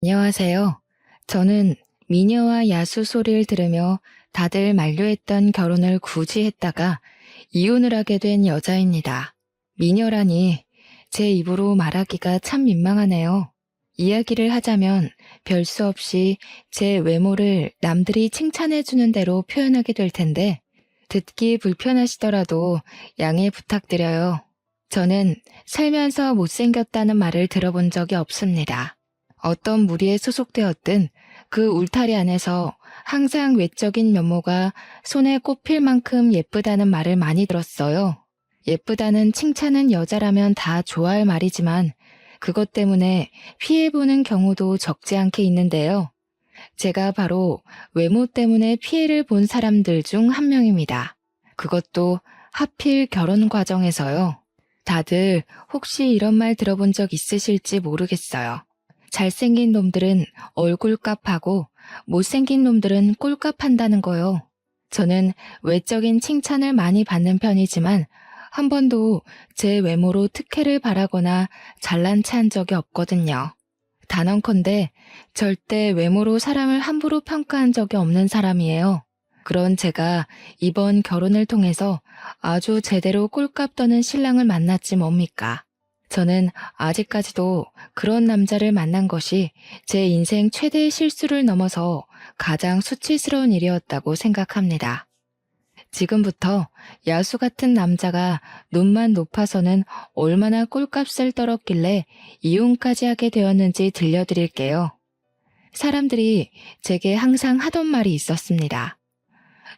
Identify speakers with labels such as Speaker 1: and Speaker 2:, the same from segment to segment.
Speaker 1: 안녕하세요. 저는 미녀와 야수 소리를 들으며 다들 만류했던 결혼을 굳이 했다가 이혼을 하게 된 여자입니다. 미녀라니 제 입으로 말하기가 참 민망하네요. 이야기를 하자면 별 수 없이 제 외모를 남들이 칭찬해주는 대로 표현하게 될 텐데 듣기 불편하시더라도 양해 부탁드려요. 저는 살면서 못생겼다는 말을 들어본 적이 없습니다. 어떤 무리에 소속되었든 그 울타리 안에서 항상 외적인 면모가 손에 꼽힐 만큼 예쁘다는 말을 많이 들었어요. 예쁘다는 칭찬은 여자라면 다 좋아할 말이지만 그것 때문에 피해보는 경우도 적지 않게 있는데요. 제가 바로 외모 때문에 피해를 본 사람들 중 한 명입니다. 그것도 하필 결혼 과정에서요. 다들 혹시 이런 말 들어본 적 있으실지 모르겠어요. 잘생긴 놈들은 얼굴값하고 못생긴 놈들은 꼴값한다는 거요. 저는 외적인 칭찬을 많이 받는 편이지만 한 번도 제 외모로 특혜를 바라거나 잘난 체 한 적이 없거든요. 단언컨대 절대 외모로 사람을 함부로 평가한 적이 없는 사람이에요. 그런 제가 이번 결혼을 통해서 아주 제대로 꼴값 떠는 신랑을 만났지 뭡니까? 저는 아직까지도 그런 남자를 만난 것이 제 인생 최대의 실수를 넘어서 가장 수치스러운 일이었다고 생각합니다. 지금부터 야수 같은 남자가 눈만 높아서는 얼마나 꼴값을 떨었길래 이혼까지 하게 되었는지 들려드릴게요. 사람들이 제게 항상 하던 말이 있었습니다.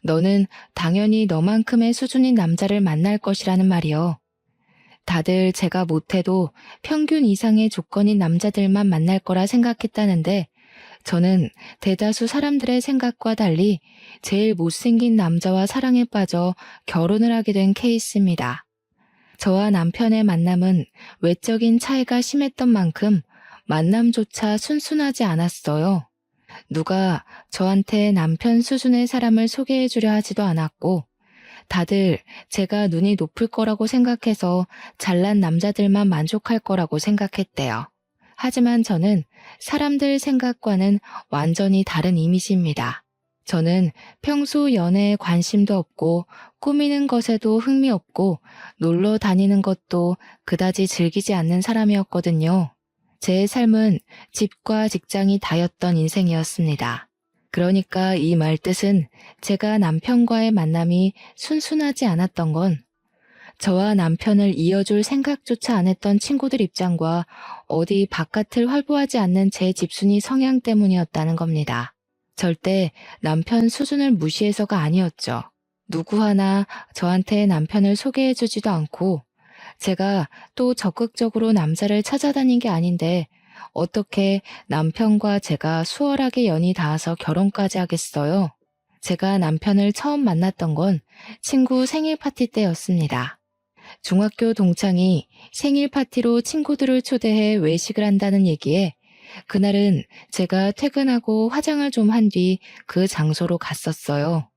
Speaker 1: 너는 당연히 너만큼의 수준인 남자를 만날 것이라는 말이요. 다들 제가 못해도 평균 이상의 조건인 남자들만 만날 거라 생각했다는데 저는 대다수 사람들의 생각과 달리 제일 못생긴 남자와 사랑에 빠져 결혼을 하게 된 케이스입니다. 저와 남편의 만남은 외적인 차이가 심했던 만큼 만남조차 순순하지 않았어요. 누가 저한테 남편 수준의 사람을 소개해 주려 하지도 않았고 다들 제가 눈이 높을 거라고 생각해서 잘난 남자들만 만족할 거라고 생각했대요. 하지만 저는 사람들 생각과는 완전히 다른 이미지입니다. 저는 평소 연애에 관심도 없고 꾸미는 것에도 흥미없고 놀러 다니는 것도 그다지 즐기지 않는 사람이었거든요. 제 삶은 집과 직장이 다였던 인생이었습니다. 그러니까 이 말 뜻은 제가 남편과의 만남이 순순하지 않았던 건 저와 남편을 이어줄 생각조차 안 했던 친구들 입장과 어디 바깥을 활보하지 않는 제 집순이 성향 때문이었다는 겁니다. 절대 남편 수준을 무시해서가 아니었죠. 누구 하나 저한테 남편을 소개해주지도 않고 제가 또 적극적으로 남자를 찾아다닌 게 아닌데 어떻게 남편과 제가 수월하게 연이 닿아서 결혼까지 하겠어요? 제가 남편을 처음 만났던 건 친구 생일 파티 때였습니다. 중학교 동창이 생일 파티로 친구들을 초대해 외식을 한다는 얘기에 그날은 제가 퇴근하고 화장을 좀 한 뒤 그 장소로 갔었어요.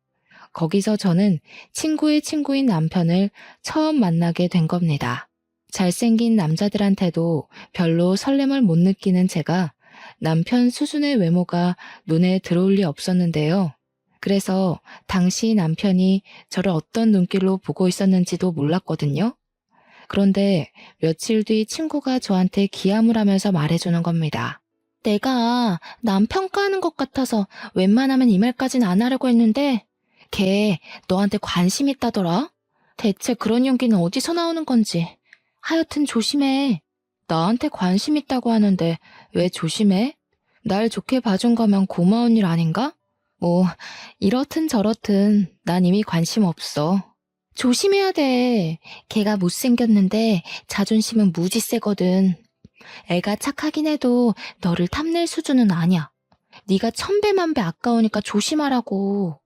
Speaker 1: 거기서 저는 친구의 친구인 남편을 처음 만나게 된 겁니다. 잘생긴 남자들한테도 별로 설렘을 못 느끼는 제가 남편 수준의 외모가 눈에 들어올 리 없었는데요. 그래서 당시 남편이 저를 어떤 눈길로 보고 있었는지도 몰랐거든요. 그런데 며칠 뒤 친구가 저한테 기함을 하면서 말해주는 겁니다. 내가 남 평가하는 것 같아서 웬만하면 이 말까진 안 하려고 했는데 걔 너한테 관심 있다더라? 대체 그런 용기는 어디서 나오는 건지. 하여튼 조심해. 나한테 관심 있다고 하는데 왜 조심해? 날 좋게 봐준 거면 고마운 일 아닌가? 뭐 이렇든 저렇든 난 이미 관심 없어. 조심해야 돼. 걔가 못생겼는데 자존심은 무지 세거든. 애가 착하긴 해도 너를 탐낼 수준은 아니야. 네가 천배만배 아까우니까 조심하라고.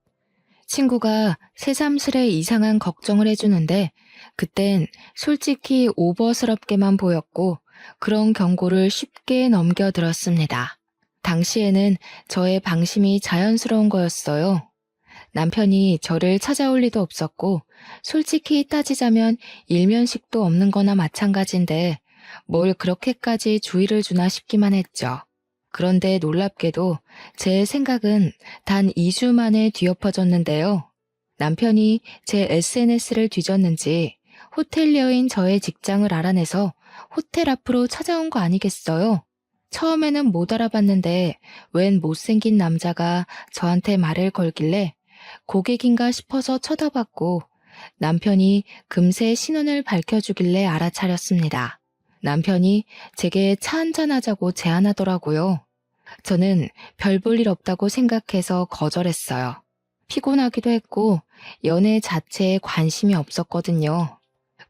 Speaker 1: 친구가 새삼스레 이상한 걱정을 해주는데 그땐 솔직히 오버스럽게만 보였고 그런 경고를 쉽게 넘겨들었습니다. 당시에는 저의 방심이 자연스러운 거였어요. 남편이 저를 찾아올 리도 없었고 솔직히 따지자면 일면식도 없는 거나 마찬가지인데 뭘 그렇게까지 주의를 주나 싶기만 했죠. 그런데 놀랍게도 제 생각은 단 2주 만에 뒤엎어졌는데요. 남편이 제 SNS를 뒤졌는지 호텔리어인 저의 직장을 알아내서 호텔 앞으로 찾아온 거 아니겠어요? 처음에는 못 알아봤는데 웬 못생긴 남자가 저한테 말을 걸길래 고객인가 싶어서 쳐다봤고 남편이 금세 신원을 밝혀주길래 알아차렸습니다. 남편이 제게 차 한잔 하자고 제안하더라고요. 저는 별 볼 일 없다고 생각해서 거절했어요. 피곤하기도 했고 연애 자체에 관심이 없었거든요.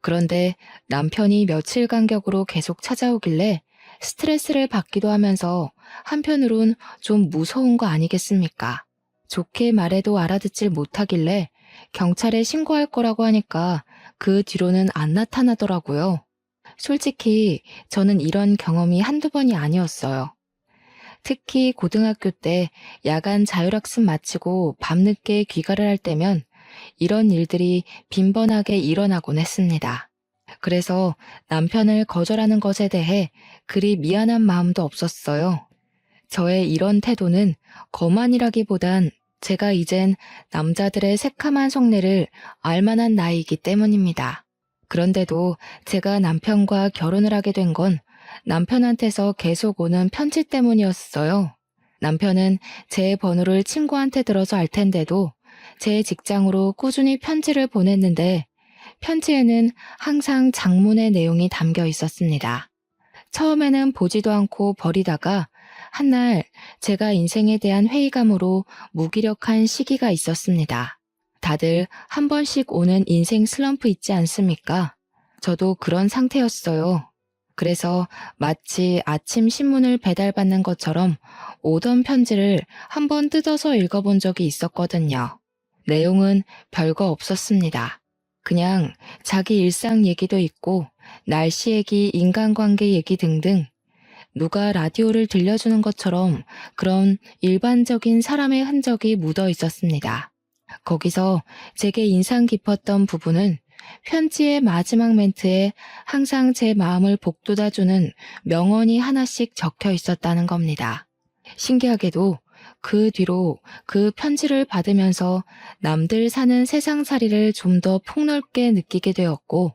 Speaker 1: 그런데 남편이 며칠 간격으로 계속 찾아오길래 스트레스를 받기도 하면서 한편으론 좀 무서운 거 아니겠습니까? 좋게 말해도 알아듣질 못하길래 경찰에 신고할 거라고 하니까 그 뒤로는 안 나타나더라고요. 솔직히 저는 이런 경험이 한두 번이 아니었어요. 특히 고등학교 때 야간 자율학습 마치고 밤늦게 귀가를 할 때면 이런 일들이 빈번하게 일어나곤 했습니다. 그래서 남편을 거절하는 것에 대해 그리 미안한 마음도 없었어요. 저의 이런 태도는 거만이라기보단 제가 이젠 남자들의 새카만 속내를 알만한 나이이기 때문입니다. 그런데도 제가 남편과 결혼을 하게 된 건 남편한테서 계속 오는 편지 때문이었어요. 남편은 제 번호를 친구한테 들어서 알 텐데도 제 직장으로 꾸준히 편지를 보냈는데 편지에는 항상 장문의 내용이 담겨 있었습니다. 처음에는 보지도 않고 버리다가 한날 제가 인생에 대한 회의감으로 무기력한 시기가 있었습니다. 다들 한 번씩 오는 인생 슬럼프 있지 않습니까? 저도 그런 상태였어요. 그래서 마치 아침 신문을 배달받는 것처럼 오던 편지를 한번 뜯어서 읽어본 적이 있었거든요. 내용은 별거 없었습니다. 그냥 자기 일상 얘기도 있고 날씨 얘기, 인간관계 얘기 등등 누가 라디오를 들려주는 것처럼 그런 일반적인 사람의 흔적이 묻어 있었습니다. 거기서 제게 인상 깊었던 부분은 편지의 마지막 멘트에 항상 제 마음을 복돋아주는 명언이 하나씩 적혀 있었다는 겁니다. 신기하게도 그 뒤로 그 편지를 받으면서 남들 사는 세상살이를 좀 더 폭넓게 느끼게 되었고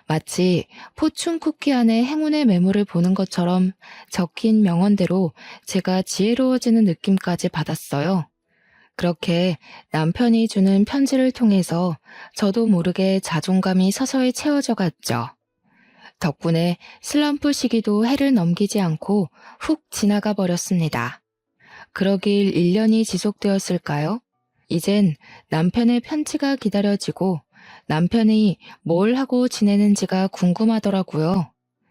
Speaker 1: 마치 포춘 쿠키 안에 행운의 매물을 보는 것처럼 적힌 명언대로 제가 지혜로워지는 느낌까지 받았어요. 그렇게 남편이 주는 편지를 통해서 저도 모르게 자존감이 서서히 채워져 갔죠. 덕분에 슬럼프 시기도 해를 넘기지 않고 훅 지나가 버렸습니다. 그러길 1년이 지속되었을까요? 이젠 남편의 편지가 기다려지고 남편이 뭘 하고 지내는지가 궁금하더라고요.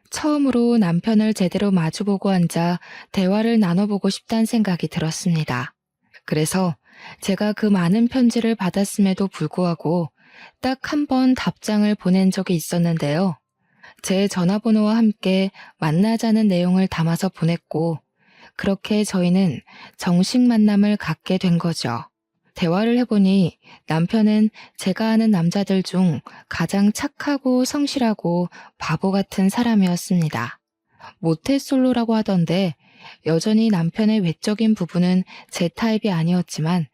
Speaker 1: 처음으로 남편을 제대로 마주보고 앉아 대화를 나눠보고 싶다는 생각이 들었습니다. 그래서 제가 그 많은 편지를 받았음에도 불구하고 딱 한 번 답장을 보낸 적이 있었는데요. 제 전화번호와 함께 만나자는 내용을 담아서 보냈고 그렇게 저희는 정식 만남을 갖게 된 거죠. 대화를 해보니 남편은 제가 아는 남자들 중 가장 착하고 성실하고 바보 같은 사람이었습니다. 모태솔로라고 하던데 여전히 남편의 외적인 부분은 제 타입이 아니었지만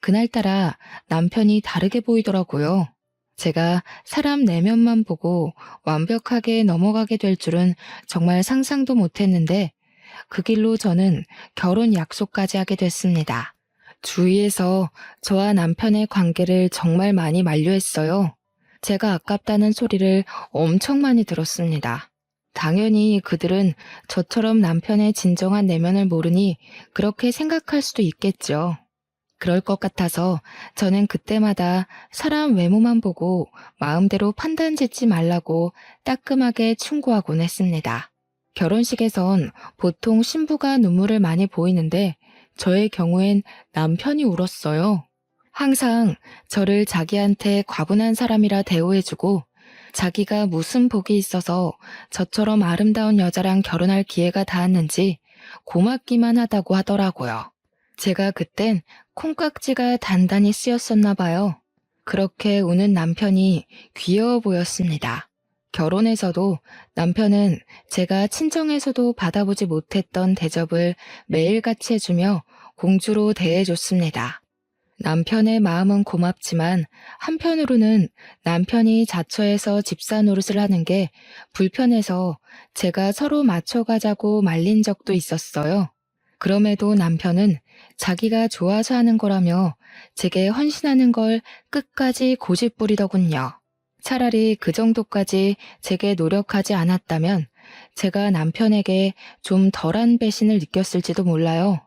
Speaker 1: 그날따라 남편이 다르게 보이더라고요. 제가 사람 내면만 보고 완벽하게 넘어가게 될 줄은 정말 상상도 못했는데 그 길로 저는 결혼 약속까지 하게 됐습니다. 주위에서 저와 남편의 관계를 정말 많이 만류했어요. 제가 아깝다는 소리를 엄청 많이 들었습니다. 당연히 그들은 저처럼 남편의 진정한 내면을 모르니 그렇게 생각할 수도 있겠죠. 그럴 것 같아서 저는 그때마다 사람 외모만 보고 마음대로 판단 짓지 말라고 따끔하게 충고하곤 했습니다. 결혼식에선 보통 신부가 눈물을 많이 보이는데 저의 경우엔 남편이 울었어요. 항상 저를 자기한테 과분한 사람이라 대우해주고 자기가 무슨 복이 있어서 저처럼 아름다운 여자랑 결혼할 기회가 닿았는지 고맙기만 하다고 하더라고요. 제가 그땐 콩깍지가 단단히 쓰였었나 봐요. 그렇게 우는 남편이 귀여워 보였습니다. 결혼해서도 남편은 제가 친정에서도 받아보지 못했던 대접을 매일같이 해주며 공주로 대해줬습니다. 남편의 마음은 고맙지만 한편으로는 남편이 자처해서 집사 노릇을 하는 게 불편해서 제가 서로 맞춰가자고 말린 적도 있었어요. 그럼에도 남편은 자기가 좋아서 하는 거라며 제게 헌신하는 걸 끝까지 고집부리더군요. 차라리 그 정도까지 제게 노력하지 않았다면 제가 남편에게 좀 덜한 배신을 느꼈을지도 몰라요.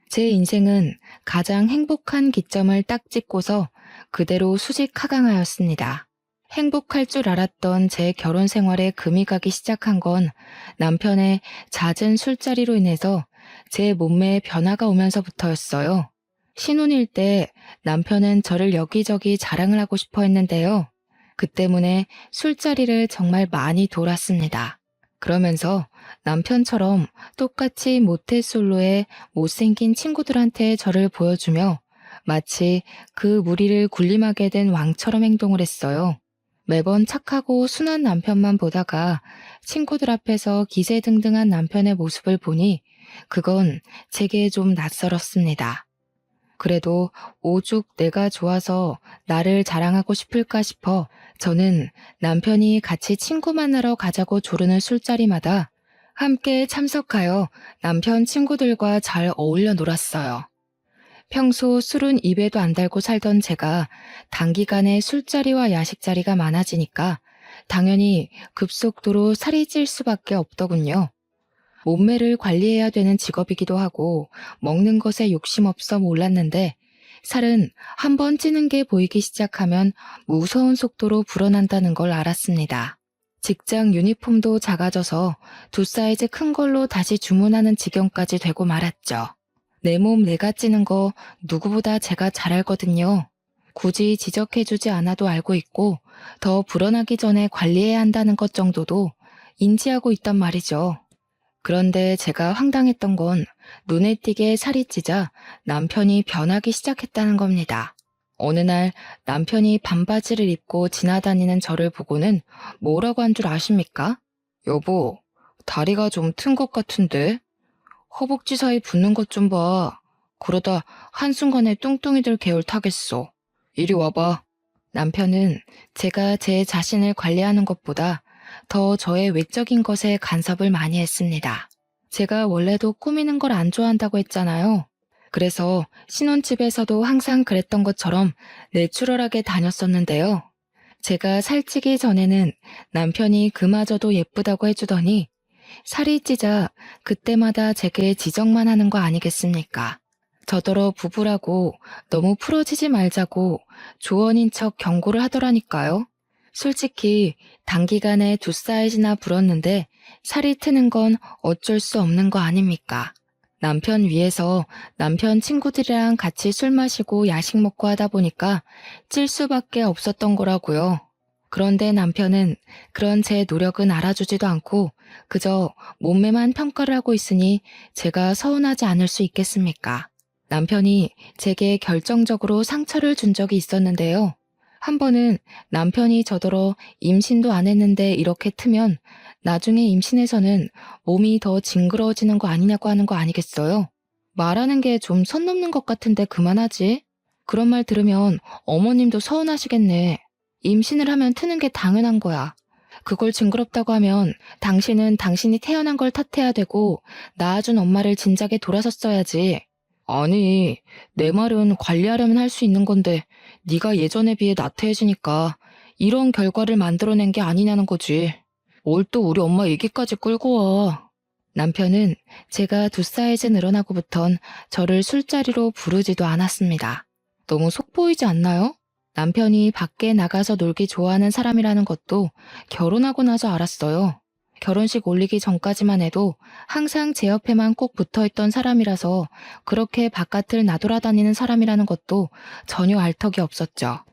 Speaker 1: 제 인생은 가장 행복한 기점을 딱 찍고서 그대로 수직하강하였습니다. 행복할 줄 알았던 제 결혼 생활에 금이 가기 시작한 건 남편의 잦은 술자리로 인해서 제 몸매에 변화가 오면서부터였어요. 신혼일 때 남편은 저를 여기저기 자랑을 하고 싶어 했는데요. 그 때문에 술자리를 정말 많이 돌았습니다. 그러면서 남편처럼 똑같이 모태솔로의 못생긴 친구들한테 저를 보여주며 마치 그 무리를 군림하게 된 왕처럼 행동을 했어요. 매번 착하고 순한 남편만 보다가 친구들 앞에서 기세등등한 남편의 모습을 보니 그건 제게 좀 낯설었습니다. 그래도 오죽 내가 좋아서 나를 자랑하고 싶을까 싶어 저는 남편이 같이 친구 만나러 가자고 조르는 술자리마다 함께 참석하여 남편 친구들과 잘 어울려 놀았어요. 평소 술은 입에도 안 달고 살던 제가 단기간에 술자리와 야식자리가 많아지니까 당연히 급속도로 살이 찔 수밖에 없더군요. 몸매를 관리해야 되는 직업이기도 하고 먹는 것에 욕심 없어 몰랐는데 살은 한번 찌는 게 보이기 시작하면 무서운 속도로 불어난다는 걸 알았습니다. 직장 유니폼도 작아져서 2사이즈 큰 걸로 다시 주문하는 지경까지 되고 말았죠. 내 몸 내가 찌는 거 누구보다 제가 잘 알거든요. 굳이 지적해주지 않아도 알고 있고 더 불어나기 전에 관리해야 한다는 것 정도도 인지하고 있단 말이죠. 그런데 제가 황당했던 건 눈에 띄게 살이 찌자 남편이 변하기 시작했다는 겁니다. 어느 날 남편이 반바지를 입고 지나다니는 저를 보고는 뭐라고 한 줄 아십니까? 여보, 다리가 좀 튼 것 같은데? 허벅지 사이 붙는 것 좀 봐. 그러다 한순간에 뚱뚱이들 계열 타겠어. 이리 와봐. 남편은 제가 제 자신을 관리하는 것보다 더 저의 외적인 것에 간섭을 많이 했습니다. 제가 원래도 꾸미는 걸 안 좋아한다고 했잖아요. 그래서 신혼집에서도 항상 그랬던 것처럼 내추럴하게 다녔었는데요. 제가 살찌기 전에는 남편이 그마저도 예쁘다고 해주더니 살이 찌자 그때마다 제게 지적만 하는 거 아니겠습니까? 저더러 부부라고 너무 풀어지지 말자고 조언인 척 경고를 하더라니까요. 솔직히 단기간에 2사이즈나 불었는데 살이 트는 건 어쩔 수 없는 거 아닙니까? 남편 위해서 남편 친구들이랑 같이 술 마시고 야식 먹고 하다 보니까 찔 수밖에 없었던 거라고요. 그런데 남편은 그런 제 노력은 알아주지도 않고 그저 몸매만 평가를 하고 있으니 제가 서운하지 않을 수 있겠습니까? 남편이 제게 결정적으로 상처를 준 적이 있었는데요. 한 번은 남편이 저더러 임신도 안 했는데 이렇게 트면 나중에 임신해서는 몸이 더 징그러워지는 거 아니냐고 하는 거 아니겠어요? 말하는 게 좀 선 넘는 것 같은데 그만하지. 그런 말 들으면 어머님도 서운하시겠네. 임신을 하면 트는 게 당연한 거야. 그걸 징그럽다고 하면 당신은 당신이 태어난 걸 탓해야 되고 낳아준 엄마를 진작에 돌아섰어야지. 아니, 내 말은 관리하려면 할 수 있는 건데 네가 예전에 비해 나태해지니까 이런 결과를 만들어낸 게 아니냐는 거지. 뭘 또 우리 엄마 얘기까지 끌고 와. 남편은 제가 2사이즈 늘어나고부턴 저를 술자리로 부르지도 않았습니다. 너무 속보이지 않나요? 남편이 밖에 나가서 놀기 좋아하는 사람이라는 것도 결혼하고 나서 알았어요. 결혼식 올리기 전까지만 해도 항상 제 옆에만 꼭 붙어있던 사람이라서 그렇게 바깥을 나돌아다니는 사람이라는 것도 전혀 알 턱이 없었죠.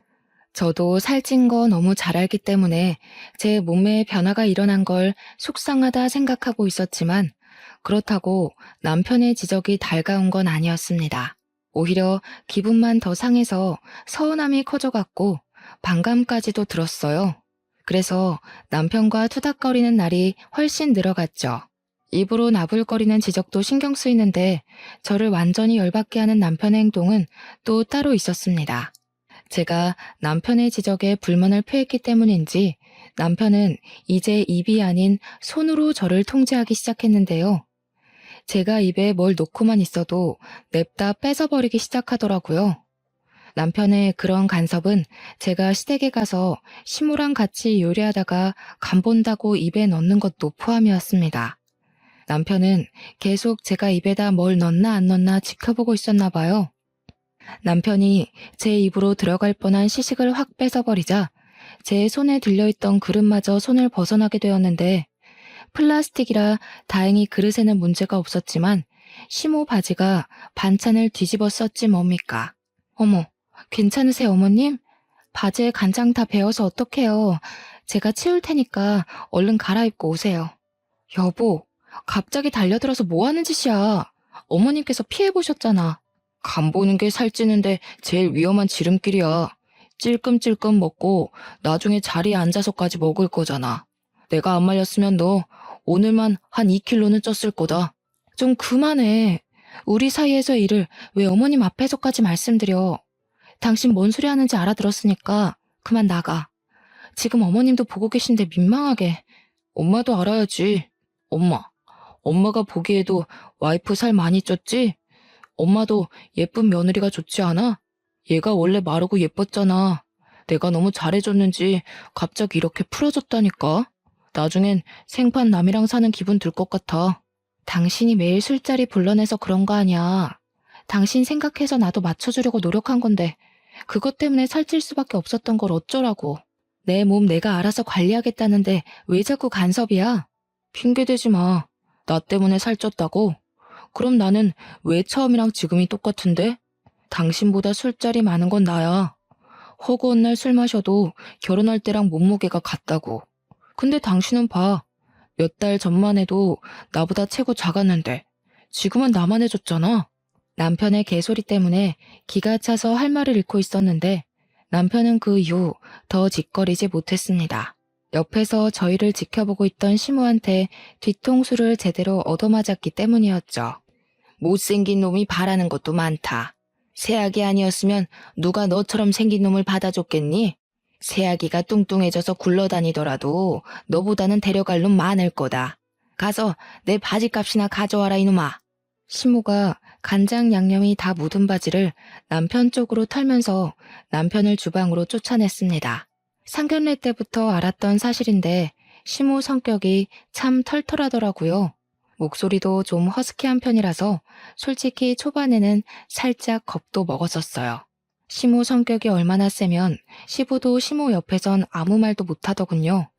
Speaker 1: 저도 살찐 거 너무 잘 알기 때문에 제 몸매에 변화가 일어난 걸 속상하다 생각하고 있었지만 그렇다고 남편의 지적이 달가운 건 아니었습니다. 오히려 기분만 더 상해서 서운함이 커져갔고 반감까지도 들었어요. 그래서 남편과 투닥거리는 날이 훨씬 늘어갔죠. 입으로 나불거리는 지적도 신경 쓰이는데 저를 완전히 열받게 하는 남편의 행동은 또 따로 있었습니다. 제가 남편의 지적에 불만을 표했기 때문인지 남편은 이제 입이 아닌 손으로 저를 통제하기 시작했는데요. 제가 입에 뭘 놓고만 있어도 냅다 뺏어버리기 시작하더라고요. 남편의 그런 간섭은 제가 시댁에 가서 시모랑 같이 요리하다가 간 본다고 입에 넣는 것도 포함이었습니다. 남편은 계속 제가 입에다 뭘 넣나 안 넣나 지켜보고 있었나 봐요. 남편이 제 입으로 들어갈 뻔한 시식을 확 뺏어버리자 제 손에 들려있던 그릇마저 손을 벗어나게 되었는데 플라스틱이라 다행히 그릇에는 문제가 없었지만 시모 바지가 반찬을 뒤집어 썼지 뭡니까. 어머, 괜찮으세요 어머님? 바지에 간장 다 배어서 어떡해요. 제가 치울 테니까 얼른 갈아입고 오세요. 여보, 갑자기 달려들어서 뭐 하는 짓이야. 어머님께서 피해보셨잖아. 간 보는 게 살찌는데 제일 위험한 지름길이야. 찔끔찔끔 먹고 나중에 자리에 앉아서까지 먹을 거잖아. 내가 안 말렸으면 너 오늘만 한 2kg는 쪘을 거다. 좀 그만해. 우리 사이에서의 일을 왜 어머님 앞에서까지 말씀드려. 당신 뭔 소리 하는지 알아들었으니까 그만 나가. 지금 어머님도 보고 계신데 민망하게. 엄마도 알아야지. 엄마가 보기에도 와이프 살 많이 쪘지? 엄마도 예쁜 며느리가 좋지 않아? 얘가 원래 마르고 예뻤잖아. 내가 너무 잘해줬는지 갑자기 이렇게 풀어졌다니까. 나중엔 생판 남이랑 사는 기분 들 것 같아. 당신이 매일 술자리 불러내서 그런 거 아니야. 당신 생각해서 나도 맞춰주려고 노력한 건데 그것 때문에 살찔 수밖에 없었던 걸 어쩌라고. 내 몸 내가 알아서 관리하겠다는데 왜 자꾸 간섭이야? 핑계대지 마. 나 때문에 살쪘다고? 그럼 나는 왜 처음이랑 지금이 똑같은데? 당신보다 술자리 많은 건 나야. 허구한 날 술 마셔도 결혼할 때랑 몸무게가 같다고. 근데 당신은 봐. 몇 달 전만 해도 나보다 체구 작았는데 지금은 나만 해줬잖아. 남편의 개소리 때문에 기가 차서 할 말을 잃고 있었는데 남편은 그 이후 더 짓거리지 못했습니다. 옆에서 저희를 지켜보고 있던 시모한테 뒤통수를 제대로 얻어맞았기 때문이었죠. 못생긴 놈이 바라는 것도 많다. 새아기 아니었으면 누가 너처럼 생긴 놈을 받아줬겠니? 새아기가 뚱뚱해져서 굴러다니더라도 너보다는 데려갈 놈 많을 거다. 가서 내 바지값이나 가져와라 이놈아. 시모가 간장 양념이 다 묻은 바지를 남편 쪽으로 털면서 남편을 주방으로 쫓아냈습니다. 상견례 때부터 알았던 사실인데 시모 성격이 참 털털하더라고요. 목소리도 좀 허스키한 편이라서 솔직히 초반에는 살짝 겁도 먹었었어요. 시모 성격이 얼마나 세면 시부도 시모 옆에선 아무 말도 못하더군요.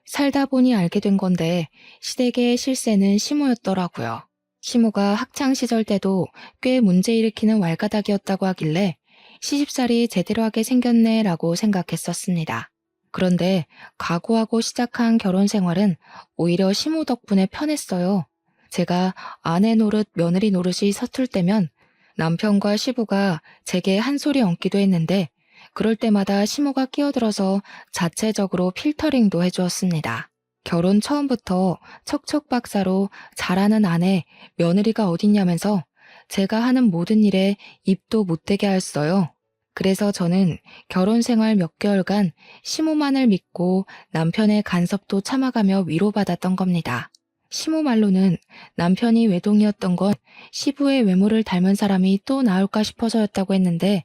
Speaker 1: 살다 보니 알게 된 건데 시댁의 실세는 시모였더라고요. 시모가 학창시절 때도 꽤 문제 일으키는 왈가닥이었다고 하길래 시집살이 제대로 하게 생겼네 라고 생각했었습니다. 그런데 각오하고 시작한 결혼 생활은 오히려 시모 덕분에 편했어요. 제가 아내 노릇 며느리 노릇이 서툴 때면 남편과 시부가 제게 한 소리 얹기도 했는데 그럴 때마다 시모가 끼어들어서 자체적으로 필터링도 해주었습니다. 결혼 처음부터 척척박사로 잘하는 아내, 며느리가 어딨냐면서 제가 하는 모든 일에 입도 못 대게 하였어요. 그래서 저는 결혼 생활 몇 개월간 시모만을 믿고 남편의 간섭도 참아가며 위로받았던 겁니다. 시모 말로는 남편이 외동이었던 건 시부의 외모를 닮은 사람이 또 나올까 싶어서였다고 했는데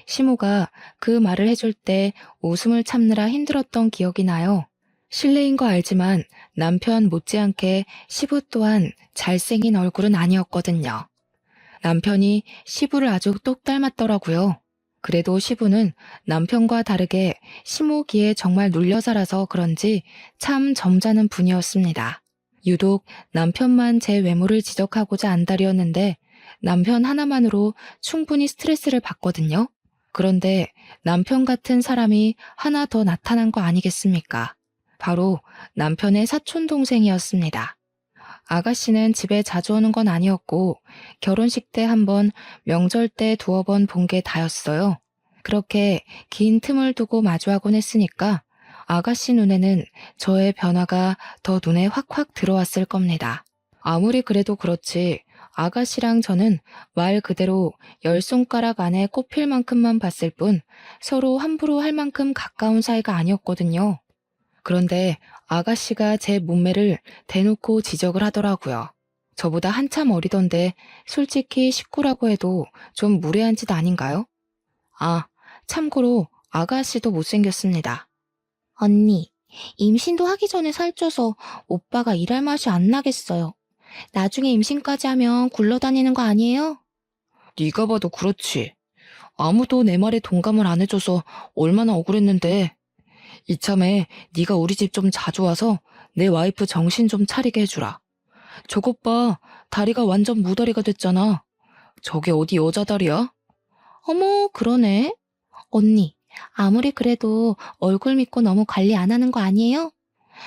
Speaker 1: 시모가 그 말을 해줄 때 웃음을 참느라 힘들었던 기억이 나요. 실례인 거 알지만 남편 못지않게 시부 또한 잘생긴 얼굴은 아니었거든요. 남편이 시부를 아주 똑 닮았더라고요. 그래도 시부는 남편과 다르게 시모기에 정말 눌려 살아서 그런지 참 점잖은 분이었습니다. 유독 남편만 제 외모를 지적하고자 안달이었는데 남편 하나만으로 충분히 스트레스를 받거든요. 그런데 남편 같은 사람이 하나 더 나타난 거 아니겠습니까? 바로 남편의 사촌 동생이었습니다. 아가씨는 집에 자주 오는 건 아니었고 결혼식 때 한 번, 명절 때 두어 번 본 게 다였어요. 그렇게 긴 틈을 두고 마주하곤 했으니까 아가씨 눈에는 저의 변화가 더 눈에 확확 들어왔을 겁니다. 아무리 그래도 그렇지 아가씨랑 저는 말 그대로 열 손가락 안에 꼽힐 만큼만 봤을 뿐 서로 함부로 할 만큼 가까운 사이가 아니었거든요. 그런데 아가씨가 제 몸매를 대놓고 지적을 하더라고요. 저보다 한참 어리던데 솔직히 식구라고 해도 좀 무례한 짓 아닌가요? 아, 참고로 아가씨도 못생겼습니다.
Speaker 2: 언니, 임신도 하기 전에 살쪄서 오빠가 일할 맛이 안 나겠어요. 나중에 임신까지 하면 굴러다니는 거 아니에요?
Speaker 1: 네가 봐도 그렇지. 아무도 내 말에 동감을 안 해줘서 얼마나 억울했는데. 이참에 네가 우리 집 좀 자주 와서 내 와이프 정신 좀 차리게 해주라. 저것 봐, 다리가 완전 무다리가 됐잖아. 저게 어디 여자 다리야?
Speaker 2: 어머, 그러네. 언니, 아무리 그래도 얼굴 믿고 너무 관리 안 하는 거 아니에요?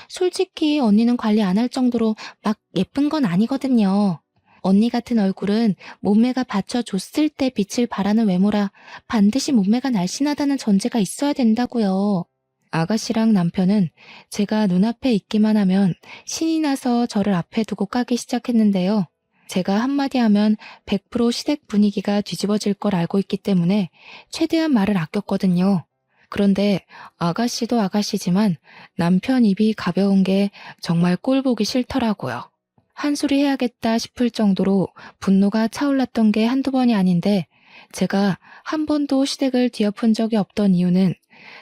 Speaker 2: 솔직히 언니는 관리 안 할 정도로 막 예쁜 건 아니거든요. 언니 같은 얼굴은 몸매가 받쳐줬을 때 빛을 발하는 외모라 반드시 몸매가 날씬하다는 전제가 있어야 된다고요.
Speaker 1: 아가씨랑 남편은 제가 눈앞에 있기만 하면 신이 나서 저를 앞에 두고 까기 시작했는데요. 제가 한마디 하면 100% 시댁 분위기가 뒤집어질 걸 알고 있기 때문에 최대한 말을 아꼈거든요. 그런데 아가씨도 아가씨지만 남편 입이 가벼운 게 정말 꼴 보기 싫더라고요. 한 소리 해야겠다 싶을 정도로 분노가 차올랐던 게 한두 번이 아닌데 제가 한 번도 시댁을 뒤엎은 적이 없던 이유는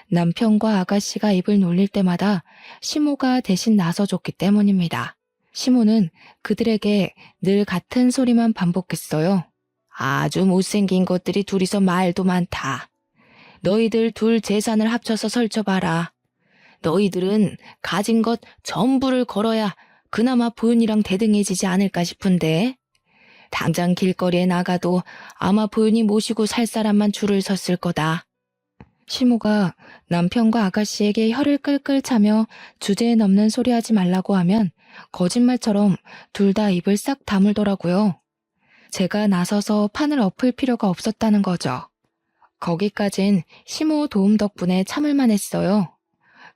Speaker 1: 남편과 아가씨가 입을 놀릴 때마다 시모가 대신 나서줬기 때문입니다. 시모는 그들에게 늘 같은 소리만 반복했어요. 아주 못생긴 것들이 둘이서 말도 많다. 너희들 둘 재산을 합쳐서 설쳐봐라. 너희들은 가진 것 전부를 걸어야 그나마 보윤이랑 대등해지지 않을까 싶은데 당장 길거리에 나가도 아마 보윤이 모시고 살 사람만 줄을 섰을 거다. 시모가 남편과 아가씨에게 혀를 끌끌 차며 주제에 넘는 소리 하지 말라고 하면 거짓말처럼 둘 다 입을 싹 다물더라고요. 제가 나서서 판을 엎을 필요가 없었다는 거죠. 거기까진 시모 도움 덕분에 참을만 했어요.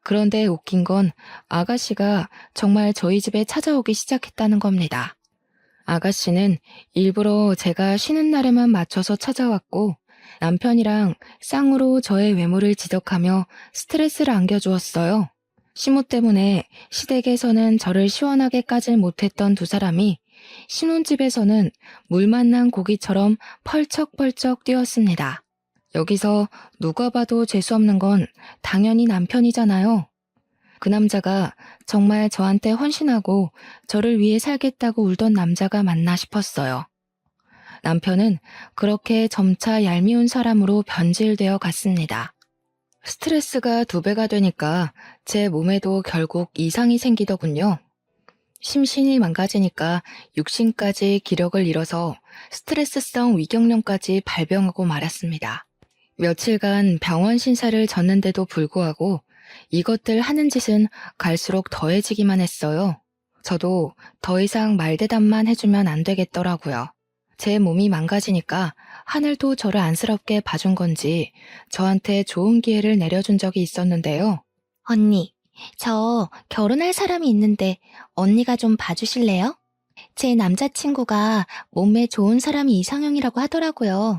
Speaker 1: 그런데 웃긴 건 아가씨가 정말 저희 집에 찾아오기 시작했다는 겁니다. 아가씨는 일부러 제가 쉬는 날에만 맞춰서 찾아왔고 남편이랑 쌍으로 저의 외모를 지적하며 스트레스를 안겨주었어요. 시모 때문에 시댁에서는 저를 시원하게 까질 못했던 두 사람이 신혼집에서는 물 만난 고기처럼 펄쩍펄쩍 뛰었습니다. 여기서 누가 봐도 재수없는 건 당연히 남편이잖아요. 그 남자가 정말 저한테 헌신하고 저를 위해 살겠다고 울던 남자가 맞나 싶었어요. 남편은 그렇게 점차 얄미운 사람으로 변질되어 갔습니다. 스트레스가 2배가 되니까 제 몸에도 결국 이상이 생기더군요. 심신이 망가지니까 육신까지 기력을 잃어서 스트레스성 위경련까지 발병하고 말았습니다. 며칠간 병원 신사를 졌는데도 불구하고 이것들 하는 짓은 갈수록 더해지기만 했어요. 저도 더 이상 말대답만 해주면 안 되겠더라고요. 제 몸이 망가지니까 하늘도 저를 안쓰럽게 봐준 건지 저한테 좋은 기회를 내려준 적이 있었는데요.
Speaker 2: 언니, 저 결혼할 사람이 있는데 언니가 좀 봐주실래요? 제 남자친구가 몸매 좋은 사람이 이상형이라고 하더라고요.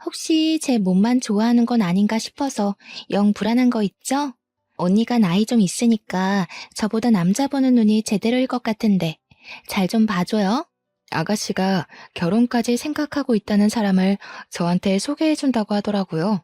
Speaker 2: 혹시 제 몸만 좋아하는 건 아닌가 싶어서 영 불안한 거 있죠? 언니가 나이 좀 있으니까 저보다 남자 보는 눈이 제대로일 것 같은데 잘 좀 봐줘요.
Speaker 1: 아가씨가 결혼까지 생각하고 있다는 사람을 저한테 소개해준다고 하더라고요.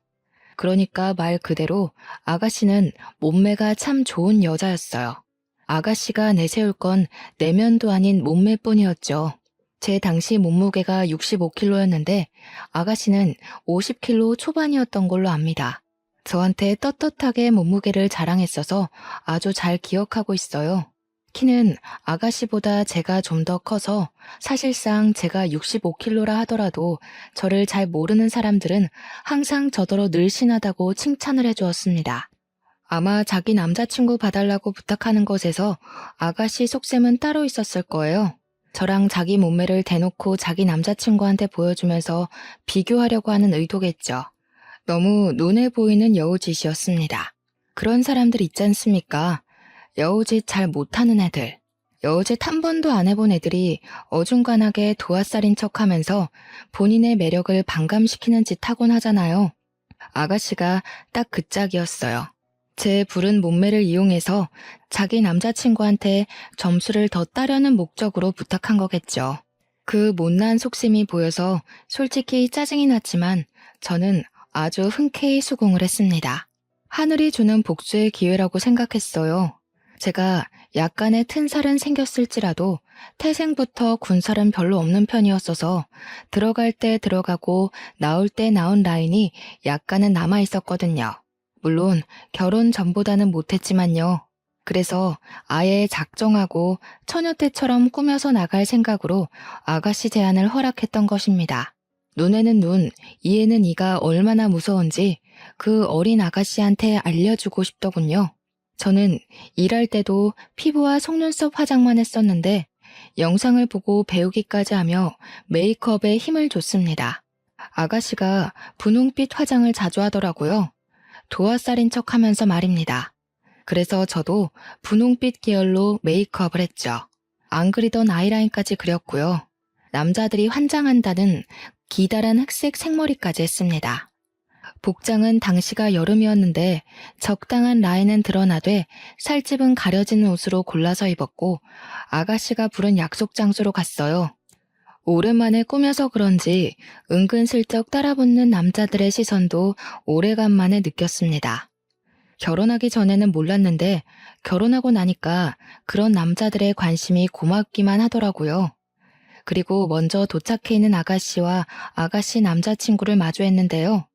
Speaker 1: 그러니까 말 그대로 아가씨는 몸매가 참 좋은 여자였어요. 아가씨가 내세울 건 내면도 아닌 몸매뿐이었죠. 제 당시 몸무게가 65kg였는데 아가씨는 50kg 초반이었던 걸로 압니다. 저한테 떳떳하게 몸무게를 자랑했어서 아주 잘 기억하고 있어요. 키는 아가씨보다 제가 좀 더 커서 사실상 제가 65kg라 하더라도 저를 잘 모르는 사람들은 항상 저더러 늘씬하다고 칭찬을 해주었습니다. 아마 자기 남자친구 봐달라고 부탁하는 것에서 아가씨 속셈은 따로 있었을 거예요. 저랑 자기 몸매를 대놓고 자기 남자친구한테 보여주면서 비교하려고 하는 의도겠죠. 너무 눈에 보이는 여우짓이었습니다. 그런 사람들 있지 않습니까? 여우짓 잘 못하는 애들. 여우짓 한 번도 안 해본 애들이 어중간하게 도화살인 척하면서 본인의 매력을 반감시키는 짓 하곤 하잖아요. 아가씨가 딱 그 짝이었어요. 제 부른 몸매를 이용해서 자기 남자친구한테 점수를 더 따려는 목적으로 부탁한 거겠죠. 그 못난 속심이 보여서 솔직히 짜증이 났지만 저는 아주 흔쾌히 수긍을 했습니다. 하늘이 주는 복수의 기회라고 생각했어요. 제가 약간의 튼살은 생겼을지라도 태생부터 군살은 별로 없는 편이었어서 들어갈 때 들어가고 나올 때 나온 라인이 약간은 남아 있었거든요. 물론 결혼 전보다는 못했지만요. 그래서 아예 작정하고 처녀 때처럼 꾸며서 나갈 생각으로 아가씨 제안을 허락했던 것입니다. 눈에는 눈, 이에는 이가 얼마나 무서운지 그 어린 아가씨한테 알려주고 싶더군요. 저는 일할 때도 피부와 속눈썹 화장만 했었는데 영상을 보고 배우기까지 하며 메이크업에 힘을 줬습니다. 아가씨가 분홍빛 화장을 자주 하더라고요. 도화살인 척 하면서 말입니다. 그래서 저도 분홍빛 계열로 메이크업을 했죠. 안 그리던 아이라인까지 그렸고요. 남자들이 환장한다는 기다란 흑색 생머리까지 했습니다. 복장은 당시가 여름이었는데 적당한 라인은 드러나되 살집은 가려지는 옷으로 골라서 입었고 아가씨가 부른 약속 장소로 갔어요. 오랜만에 꾸며서 그런지 은근슬쩍 따라붙는 남자들의 시선도 오래간만에 느꼈습니다. 결혼하기 전에는 몰랐는데 결혼하고 나니까 그런 남자들의 관심이 고맙기만 하더라고요. 그리고 먼저 도착해 있는 아가씨와 아가씨 남자친구를 마주했는데요.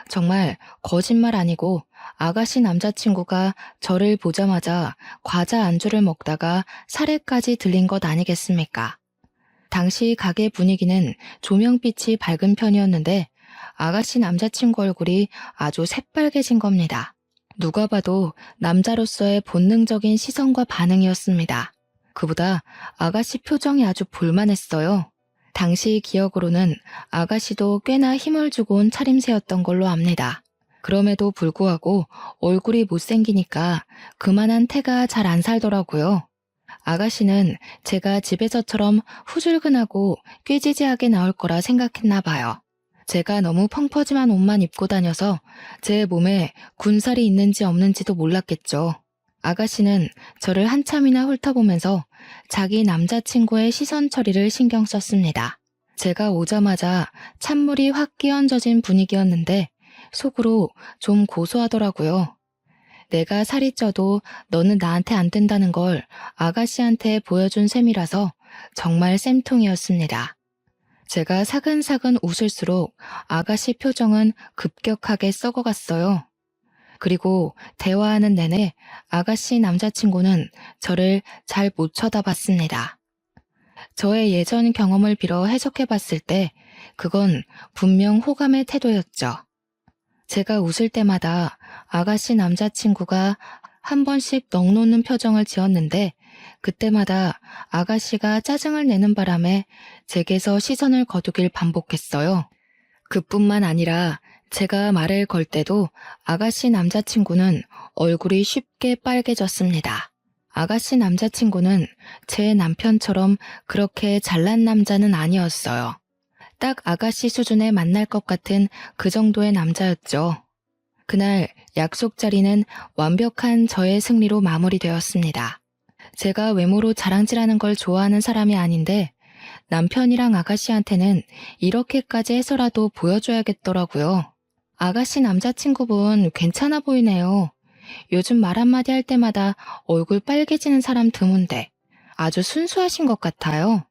Speaker 1: 정말 거짓말 아니고 아가씨 남자친구가 저를 보자마자 과자 안주를 먹다가 사례까지 들린 것 아니겠습니까? 당시 가게 분위기는 조명빛이 밝은 편이었는데 아가씨 남자친구 얼굴이 아주 새빨개진 겁니다. 누가 봐도 남자로서의 본능적인 시선과 반응이었습니다. 그보다 아가씨 표정이 아주 볼만했어요. 당시 기억으로는 아가씨도 꽤나 힘을 주고 온 차림새였던 걸로 압니다. 그럼에도 불구하고 얼굴이 못생기니까 그만한 태가 잘 안 살더라고요. 아가씨는 제가 집에서처럼 후줄근하고 꾀지지하게 나올 거라 생각했나 봐요. 제가 너무 펑퍼짐한 옷만 입고 다녀서 제 몸에 군살이 있는지 없는지도 몰랐겠죠. 아가씨는 저를 한참이나 훑어보면서 자기 남자친구의 시선 처리를 신경 썼습니다. 제가 오자마자 찬물이 확 끼얹어진 분위기였는데 속으로 좀 고소하더라고요. 내가 살이 쪄도 너는 나한테 안 된다는 걸 아가씨한테 보여준 셈이라서 정말 쌤통이었습니다. 제가 사근사근 웃을수록 아가씨 표정은 급격하게 썩어갔어요. 그리고 대화하는 내내 아가씨 남자친구는 저를 잘 못 쳐다봤습니다. 저의 예전 경험을 빌어 해석해봤을 때 그건 분명 호감의 태도였죠. 제가 웃을 때마다 아가씨 남자친구가 한 번씩 넋 놓는 표정을 지었는데 그때마다 아가씨가 짜증을 내는 바람에 제게서 시선을 거두길 반복했어요. 그뿐만 아니라 제가 말을 걸 때도 아가씨 남자친구는 얼굴이 쉽게 빨개졌습니다. 아가씨 남자친구는 제 남편처럼 그렇게 잘난 남자는 아니었어요. 딱 아가씨 수준에 만날 것 같은 그 정도의 남자였죠. 그날 약속 자리는 완벽한 저의 승리로 마무리되었습니다. 제가 외모로 자랑질하는 걸 좋아하는 사람이 아닌데 남편이랑 아가씨한테는 이렇게까지 해서라도 보여줘야겠더라고요. 아가씨 남자친구분 괜찮아 보이네요. 요즘 말 한마디 할 때마다 얼굴 빨개지는 사람 드문데 아주 순수하신 것 같아요.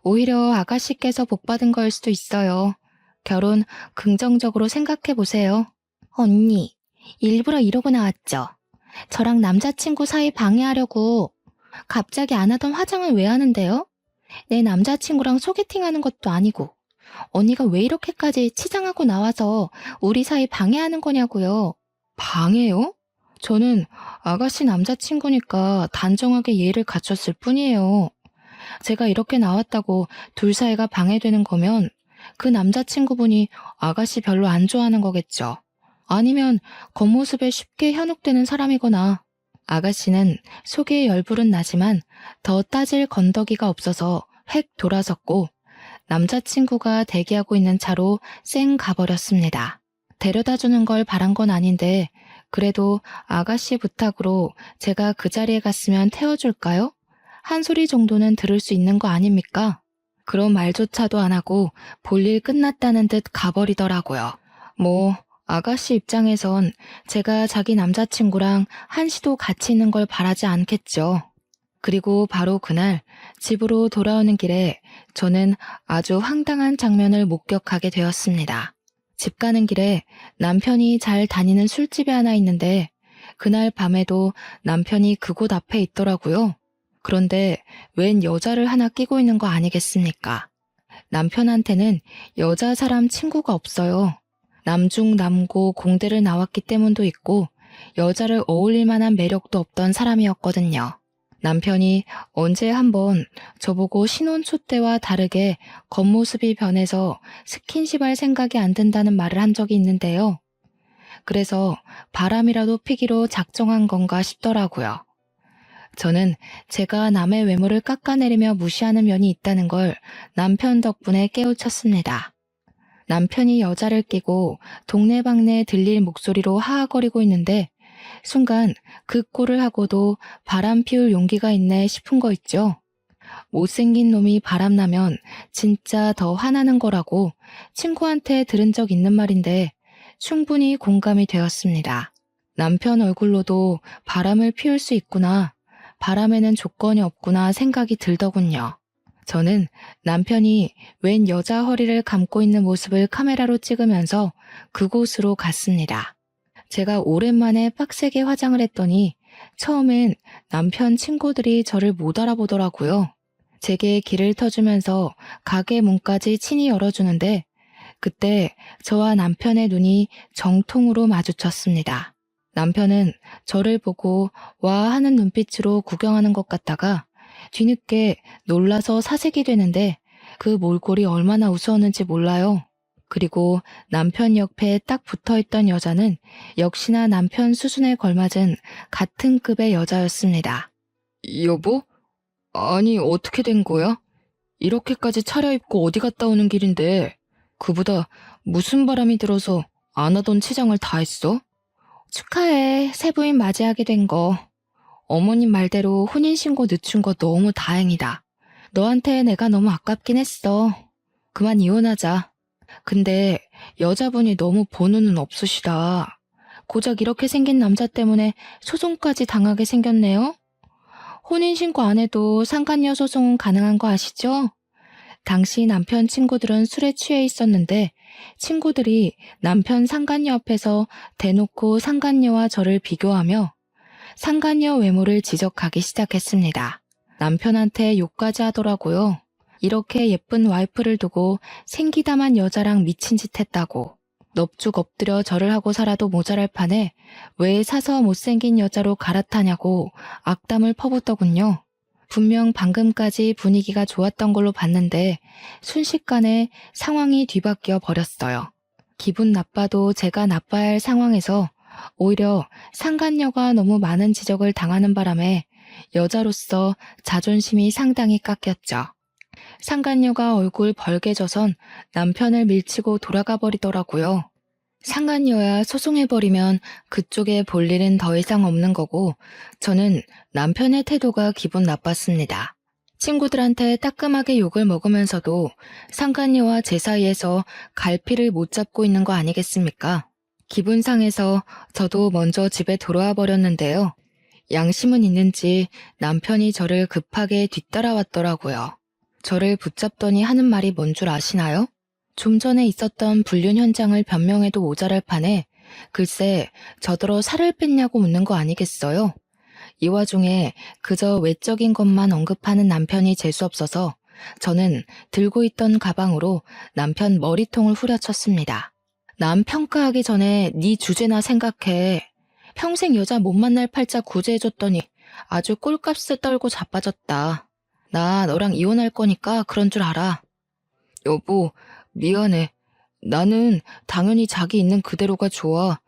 Speaker 1: 오히려 아가씨께서 복받은 거일 수도 있어요. 결혼 긍정적으로 생각해 보세요.
Speaker 2: 언니, 일부러 이러고 나왔죠? 저랑 남자친구 사이 방해하려고 갑자기 안 하던 화장을 왜 하는데요? 내 남자친구랑 소개팅하는 것도 아니고 언니가 왜 이렇게까지 치장하고 나와서 우리 사이 방해하는 거냐고요.
Speaker 1: 방해요? 저는 아가씨 남자친구니까 단정하게 예의를 갖췄을 뿐이에요. 제가 이렇게 나왔다고 둘 사이가 방해되는 거면 그 남자친구분이 아가씨 별로 안 좋아하는 거겠죠. 아니면 겉모습에 쉽게 현혹되는 사람이거나 아가씨는 속에 열불은 나지만 더 따질 건더기가 없어서 획 돌아섰고 남자친구가 대기하고 있는 차로 쌩 가버렸습니다. 데려다 주는 걸 바란 건 아닌데 그래도 아가씨 부탁으로 제가 그 자리에 갔으면 태워줄까요? 한 소리 정도는 들을 수 있는 거 아닙니까? 그런 말조차도 안 하고 볼일 끝났다는 듯 가버리더라고요. 뭐 아가씨 입장에선 제가 자기 남자친구랑 한시도 같이 있는 걸 바라지 않겠죠. 그리고 바로 그날 집으로 돌아오는 길에 저는 아주 황당한 장면을 목격하게 되었습니다. 집 가는 길에 남편이 잘 다니는 술집이 하나 있는데 그날 밤에도 남편이 그곳 앞에 있더라고요. 그런데 웬 여자를 하나 끼고 있는 거 아니겠습니까? 남편한테는 여자 사람 친구가 없어요. 남중 남고 공대를 나왔기 때문도 있고 여자를 어울릴 만한 매력도 없던 사람이었거든요. 남편이 언제 한번 저보고 신혼초 때와 다르게 겉모습이 변해서 스킨십할 생각이 안 든다는 말을 한 적이 있는데요. 그래서 바람이라도 피기로 작정한 건가 싶더라고요. 저는 제가 남의 외모를 깎아내리며 무시하는 면이 있다는 걸 남편 덕분에 깨우쳤습니다. 남편이 여자를 끼고 동네방네 들릴 목소리로 하하거리고 있는데 순간 그 꼴을 하고도 바람 피울 용기가 있네 싶은 거 있죠. 못생긴 놈이 바람나면 진짜 더 화나는 거라고 친구한테 들은 적 있는 말인데 충분히 공감이 되었습니다. 남편 얼굴로도 바람을 피울 수 있구나. 바람에는 조건이 없구나 생각이 들더군요. 저는 남편이 웬 여자 허리를 감고 있는 모습을 카메라로 찍으면서 그곳으로 갔습니다. 제가 오랜만에 빡세게 화장을 했더니 처음엔 남편 친구들이 저를 못 알아보더라고요. 제게 길을 터주면서 가게 문까지 친히 열어주는데 그때 저와 남편의 눈이 정통으로 마주쳤습니다. 남편은 저를 보고 와 하는 눈빛으로 구경하는 것 같다가 뒤늦게 놀라서 사색이 되는데 그 몰골이 얼마나 우스웠는지 몰라요. 그리고 남편 옆에 딱 붙어있던 여자는 역시나 남편 수준에 걸맞은 같은 급의 여자였습니다. 여보? 아니 어떻게 된 거야? 이렇게까지 차려입고 어디 갔다 오는 길인데 그보다 무슨 바람이 들어서 안 하던 치장을 다 했어? 축하해. 새 부인 맞이하게 된 거. 어머님 말대로 혼인신고 늦춘 거 너무 다행이다. 너한테 내가 너무 아깝긴 했어. 그만 이혼하자. 근데 여자분이 너무 본우는 없으시다. 고작 이렇게 생긴 남자 때문에 소송까지 당하게 생겼네요. 혼인신고 안 해도 상간녀 소송은 가능한 거 아시죠? 당시 남편 친구들은 술에 취해 있었는데 친구들이 남편 상간녀 앞에서 대놓고 상간녀와 저를 비교하며 상간녀 외모를 지적하기 시작했습니다. 남편한테 욕까지 하더라고요. 이렇게 예쁜 와이프를 두고 생기다만 여자랑 미친 짓 했다고. 넙죽 엎드려 절을 하고 살아도 모자랄 판에 왜 사서 못생긴 여자로 갈아타냐고 악담을 퍼붓더군요. 분명 방금까지 분위기가 좋았던 걸로 봤는데 순식간에 상황이 뒤바뀌어 버렸어요. 기분 나빠도 제가 나빠야 할 상황에서 오히려 상간녀가 너무 많은 지적을 당하는 바람에 여자로서 자존심이 상당히 깎였죠. 상간녀가 얼굴 벌개져선 남편을 밀치고 돌아가 버리더라고요. 상간녀야 소송해버리면 그쪽에 볼 일은 더 이상 없는 거고 저는 남편의 태도가 기분 나빴습니다. 친구들한테 따끔하게 욕을 먹으면서도 상간녀와 제 사이에서 갈피를 못 잡고 있는 거 아니겠습니까? 기분 상해서 저도 먼저 집에 돌아와 버렸는데요. 양심은 있는지 남편이 저를 급하게 뒤따라왔더라고요. 저를 붙잡더니 하는 말이 뭔 줄 아시나요? 좀 전에 있었던 불륜 현장을 변명해도 모자랄 판에 글쎄 저더러 살을 뺐냐고 묻는 거 아니겠어요? 이 와중에 그저 외적인 것만 언급하는 남편이 재수없어서 저는 들고 있던 가방으로 남편 머리통을 후려쳤습니다. 남 평가하기 전에 네 주제나 생각해. 평생 여자 못 만날 팔자 구제해줬더니 아주 꼴값을 떨고 자빠졌다. 나 너랑 이혼할 거니까 그런 줄 알아. 여보, 미안해. 나는 당연히 자기 있는 그대로가 좋아.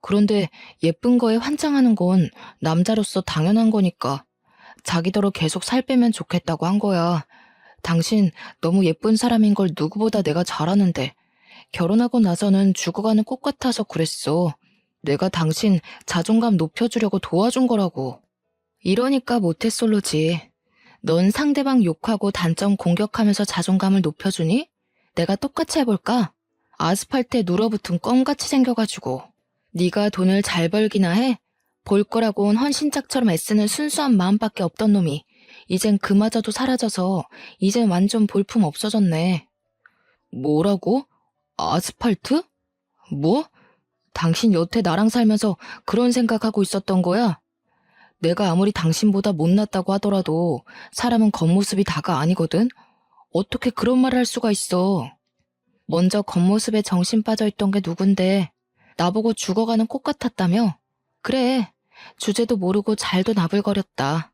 Speaker 1: 그런데 예쁜 거에 환장하는 건 남자로서 당연한 거니까 자기더러 계속 살 빼면 좋겠다고 한 거야. 당신 너무 예쁜 사람인 걸 누구보다 내가 잘 아는데 결혼하고 나서는 죽어가는 꽃 같아서 그랬어. 내가 당신 자존감 높여주려고 도와준 거라고. 이러니까 모태솔로지. 넌 상대방 욕하고 단점 공격하면서 자존감을 높여주니? 내가 똑같이 해볼까? 아스팔트에 눌어붙은 껌같이 생겨가지고. 네가 돈을 잘 벌기나 해? 볼 거라곤 헌신짝처럼 애쓰는 순수한 마음밖에 없던 놈이 이젠 그마저도 사라져서 이젠 완전 볼품 없어졌네. 뭐라고? 아스팔트? 뭐? 당신 여태 나랑 살면서 그런 생각하고 있었던 거야? 내가 아무리 당신보다 못났다고 하더라도 사람은 겉모습이 다가 아니거든? 어떻게 그런 말을 할 수가 있어? 먼저 겉모습에 정신 빠져 있던 게 누군데 나보고 죽어가는 꽃 같았다며? 그래, 주제도 모르고 잘도 나불거렸다.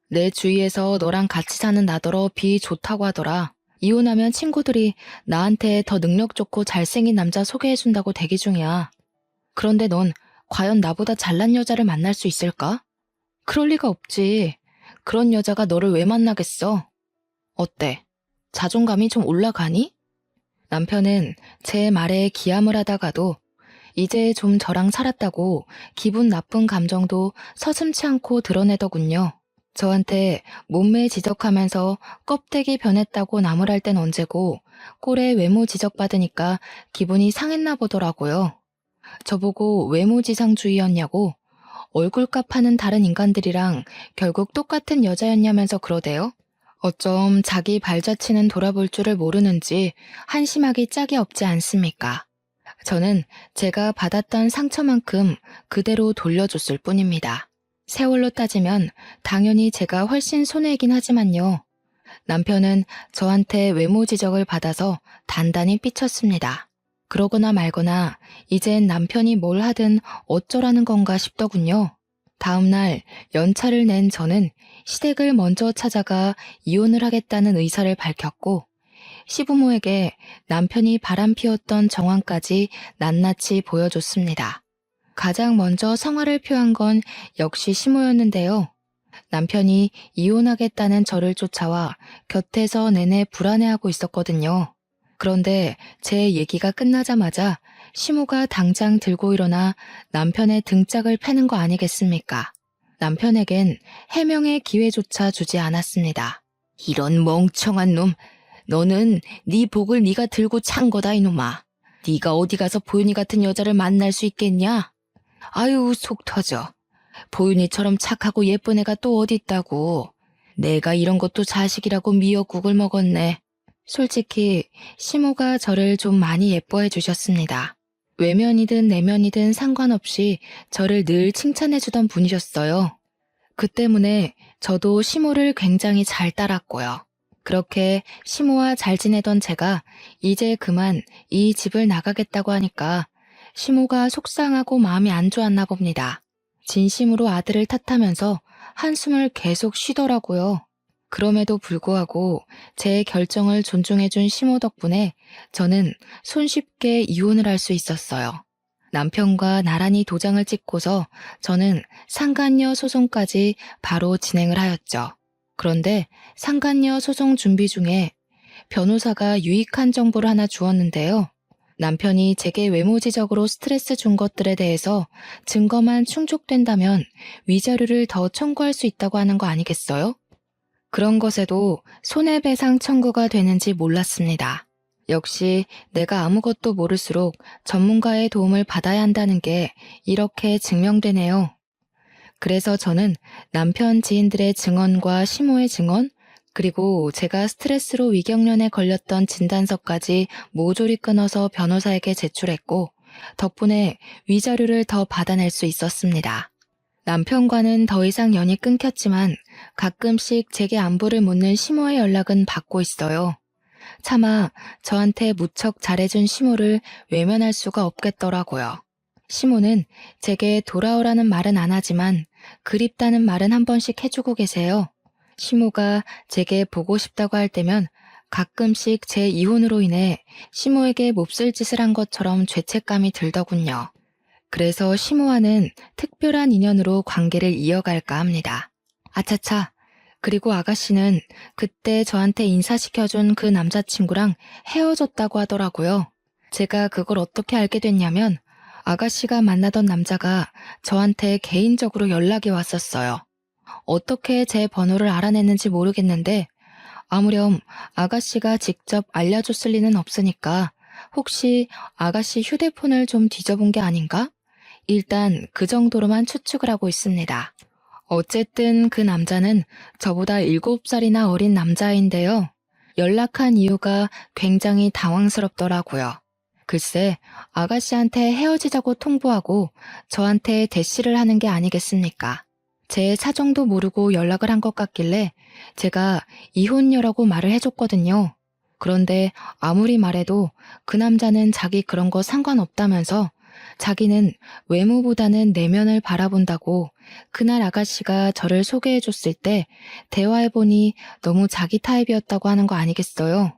Speaker 1: 내 주위에서 너랑 같이 사는 나더러 비 좋다고 하더라. 이혼하면 친구들이 나한테 더 능력 좋고 잘생긴 남자 소개해준다고 대기 중이야. 그런데 넌 과연 나보다 잘난 여자를 만날 수 있을까? 그럴 리가 없지. 그런 여자가 너를 왜 만나겠어? 어때? 자존감이 좀 올라가니? 남편은 제 말에 기함을 하다가도 이제 좀 저랑 살았다고 기분 나쁜 감정도 서슴지 않고 드러내더군요. 저한테 몸매 지적하면서 껍데기 변했다고 나무랄 땐 언제고 꼴에 외모 지적받으니까 기분이 상했나 보더라고요. 저보고 외모지상주의였냐고 얼굴값 하는 다른 인간들이랑 결국 똑같은 여자였냐면서 그러대요. 어쩜 자기 발자취는 돌아볼 줄을 모르는지 한심하기 짝이 없지 않습니까? 저는 제가 받았던 상처만큼 그대로 돌려줬을 뿐입니다. 세월로 따지면 당연히 제가 훨씬 손해이긴 하지만요. 남편은 저한테 외모 지적을 받아서 단단히 삐쳤습니다. 그러거나 말거나 이젠 남편이 뭘 하든 어쩌라는 건가 싶더군요. 다음날 연차를 낸 저는 시댁을 먼저 찾아가 이혼을 하겠다는 의사를 밝혔고 시부모에게 남편이 바람피웠던 정황까지 낱낱이 보여줬습니다. 가장 먼저 성화를 표한 건 역시 시모였는데요. 남편이 이혼하겠다는 저를 쫓아와 곁에서 내내 불안해하고 있었거든요. 그런데 제 얘기가 끝나자마자 시모가 당장 들고 일어나 남편의 등짝을 패는 거 아니겠습니까? 남편에겐 해명의 기회조차 주지 않았습니다. 이런 멍청한 놈, 너는 네 복을 네가 들고 찬 거다 이놈아. 네가 어디 가서 보윤이 같은 여자를 만날 수 있겠냐? 아유 속 터져. 보윤이처럼 착하고 예쁜 애가 또 어디 있다고. 내가 이런 것도 자식이라고 미역국을 먹었네. 솔직히 시모가 저를 좀 많이 예뻐해 주셨습니다. 외면이든 내면이든 상관없이 저를 늘 칭찬해 주던 분이셨어요. 그 때문에 저도 시모를 굉장히 잘 따랐고요. 그렇게 시모와 잘 지내던 제가 이제 그만 이 집을 나가겠다고 하니까 시모가 속상하고 마음이 안 좋았나 봅니다. 진심으로 아들을 탓하면서 한숨을 계속 쉬더라고요. 그럼에도 불구하고 제 결정을 존중해준 시모 덕분에 저는 손쉽게 이혼을 할 수 있었어요. 남편과 나란히 도장을 찍고서 저는 상간녀 소송까지 바로 진행을 하였죠. 그런데 상간녀 소송 준비 중에 변호사가 유익한 정보를 하나 주었는데요. 남편이 제게 외모지적으로 스트레스 준 것들에 대해서 증거만 충족된다면 위자료를 더 청구할 수 있다고 하는 거 아니겠어요? 그런 것에도 손해배상 청구가 되는지 몰랐습니다. 역시 내가 아무것도 모를수록 전문가의 도움을 받아야 한다는 게 이렇게 증명되네요. 그래서 저는 남편 지인들의 증언과 시모의 증언, 그리고 제가 스트레스로 위경련에 걸렸던 진단서까지 모조리 끊어서 변호사에게 제출했고 덕분에 위자료를 더 받아낼 수 있었습니다. 남편과는 더 이상 연이 끊겼지만 가끔씩 제게 안부를 묻는 시모의 연락은 받고 있어요. 차마 저한테 무척 잘해준 시모를 외면할 수가 없겠더라고요. 시모는 제게 돌아오라는 말은 안 하지만 그립다는 말은 한 번씩 해주고 계세요. 시모가 제게 보고 싶다고 할 때면 가끔씩 제 이혼으로 인해 시모에게 몹쓸 짓을 한 것처럼 죄책감이 들더군요. 그래서 시모와는 특별한 인연으로 관계를 이어갈까 합니다. 아차차. 그리고 아가씨는 그때 저한테 인사시켜준 그 남자친구랑 헤어졌다고 하더라고요. 제가 그걸 어떻게 알게 됐냐면 아가씨가 만나던 남자가 저한테 개인적으로 연락이 왔었어요. 어떻게 제 번호를 알아냈는지 모르겠는데 아무렴 아가씨가 직접 알려줬을 리는 없으니까 혹시 아가씨 휴대폰을 좀 뒤져본 게 아닌가? 일단 그 정도로만 추측을 하고 있습니다. 어쨌든 그 남자는 저보다 7살이나 어린 남자인데요. 연락한 이유가 굉장히 당황스럽더라고요. 글쎄, 아가씨한테 헤어지자고 통보하고 저한테 대시를 하는 게 아니겠습니까? 제 사정도 모르고 연락을 한 것 같길래 제가 이혼녀라고 말을 해줬거든요. 그런데 아무리 말해도 그 남자는 자기 그런 거 상관없다면서 자기는 외모보다는 내면을 바라본다고 그날 아가씨가 저를 소개해줬을 때 대화해보니 너무 자기 타입이었다고 하는 거 아니겠어요?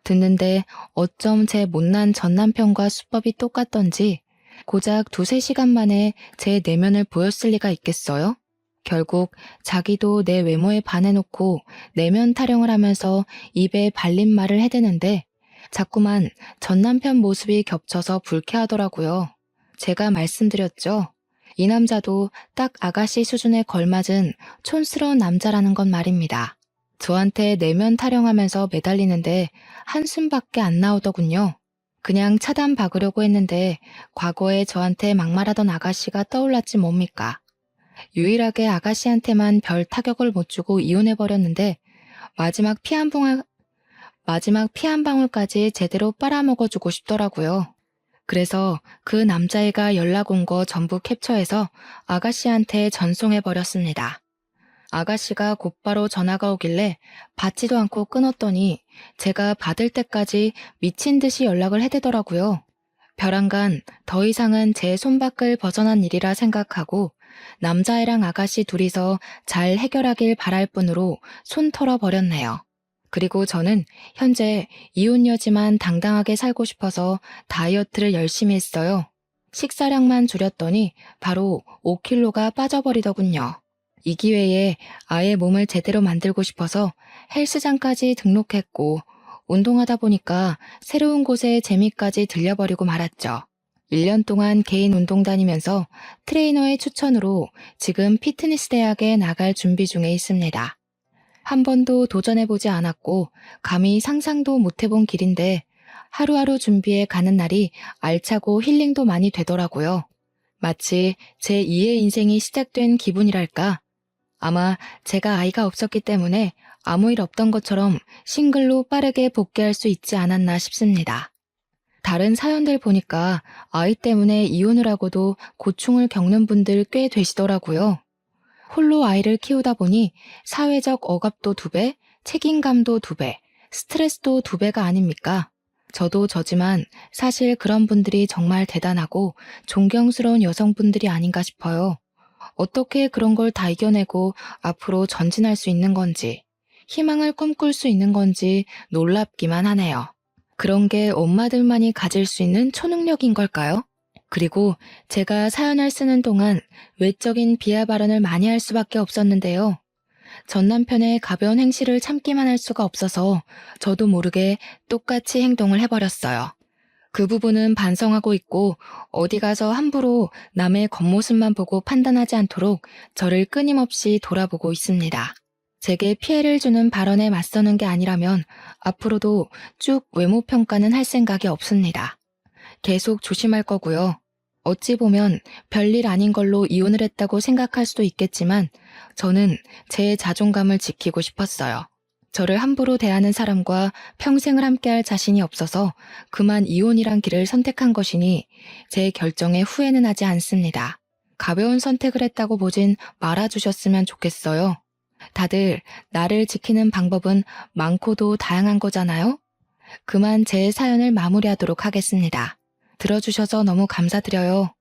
Speaker 1: 듣는데 어쩜 제 못난 전남편과 수법이 똑같던지 고작 2-3시간 만에 제 내면을 보였을 리가 있겠어요? 결국 자기도 내 외모에 반해놓고 내면 타령을 하면서 입에 발린 말을 해대는데 자꾸만 전남편 모습이 겹쳐서 불쾌하더라고요. 제가 말씀드렸죠. 이 남자도 딱 아가씨 수준에 걸맞은 촌스러운 남자라는 건 말입니다. 저한테 내면 타령하면서 매달리는데 한숨밖에 안 나오더군요. 그냥 차단 박으려고 했는데 과거에 저한테 막말하던 아가씨가 떠올랐지 뭡니까. 유일하게 아가씨한테만 별 타격을 못 주고 이혼해버렸는데 마지막 피 한 방울까지 제대로 빨아먹어주고 싶더라고요. 그래서 그 남자애가 연락 온 거 전부 캡처해서 아가씨한테 전송해버렸습니다. 아가씨가 곧바로 전화가 오길래 받지도 않고 끊었더니 제가 받을 때까지 미친 듯이 연락을 해대더라고요. 벼랑간 더 이상은 제 손밖을 벗어난 일이라 생각하고 남자애랑 아가씨 둘이서 잘 해결하길 바랄 뿐으로 손 털어버렸네요. 그리고 저는 현재 이혼녀지만 당당하게 살고 싶어서 다이어트를 열심히 했어요. 식사량만 줄였더니 바로 5kg가 빠져버리더군요. 이 기회에 아예 몸을 제대로 만들고 싶어서 헬스장까지 등록했고 운동하다 보니까 새로운 곳에 재미까지 들려버리고 말았죠. 1년 동안 개인 운동 다니면서 트레이너의 추천으로 지금 피트니스 대학에 나갈 준비 중에 있습니다. 한 번도 도전해보지 않았고 감히 상상도 못해본 길인데 하루하루 준비해 가는 날이 알차고 힐링도 많이 되더라고요. 마치 제 2의 인생이 시작된 기분이랄까. 아마 제가 아이가 없었기 때문에 아무 일 없던 것처럼 싱글로 빠르게 복귀할 수 있지 않았나 싶습니다. 다른 사연들 보니까 아이 때문에 이혼을 하고도 고충을 겪는 분들 꽤 되시더라고요. 홀로 아이를 키우다 보니 사회적 억압도 2배, 책임감도 2배, 스트레스도 2배가 아닙니까? 저도 저지만 사실 그런 분들이 정말 대단하고 존경스러운 여성분들이 아닌가 싶어요. 어떻게 그런 걸 다 이겨내고 앞으로 전진할 수 있는 건지, 희망을 꿈꿀 수 있는 건지 놀랍기만 하네요. 그런 게 엄마들만이 가질 수 있는 초능력인 걸까요? 그리고 제가 사연을 쓰는 동안 외적인 비하 발언을 많이 할 수밖에 없었는데요. 전 남편의 가벼운 행실을 참기만 할 수가 없어서 저도 모르게 똑같이 행동을 해버렸어요. 그 부분은 반성하고 있고 어디 가서 함부로 남의 겉모습만 보고 판단하지 않도록 저를 끊임없이 돌아보고 있습니다. 제게 피해를 주는 발언에 맞서는 게 아니라면 앞으로도 쭉 외모 평가는 할 생각이 없습니다. 계속 조심할 거고요. 어찌 보면 별일 아닌 걸로 이혼을 했다고 생각할 수도 있겠지만 저는 제 자존감을 지키고 싶었어요. 저를 함부로 대하는 사람과 평생을 함께할 자신이 없어서 그만 이혼이란 길을 선택한 것이니 제 결정에 후회는 하지 않습니다. 가벼운 선택을 했다고 보진 말아주셨으면 좋겠어요. 다들 나를 지키는 방법은 많고도 다양한 거잖아요? 그만 제 사연을 마무리하도록 하겠습니다. 들어주셔서 너무 감사드려요.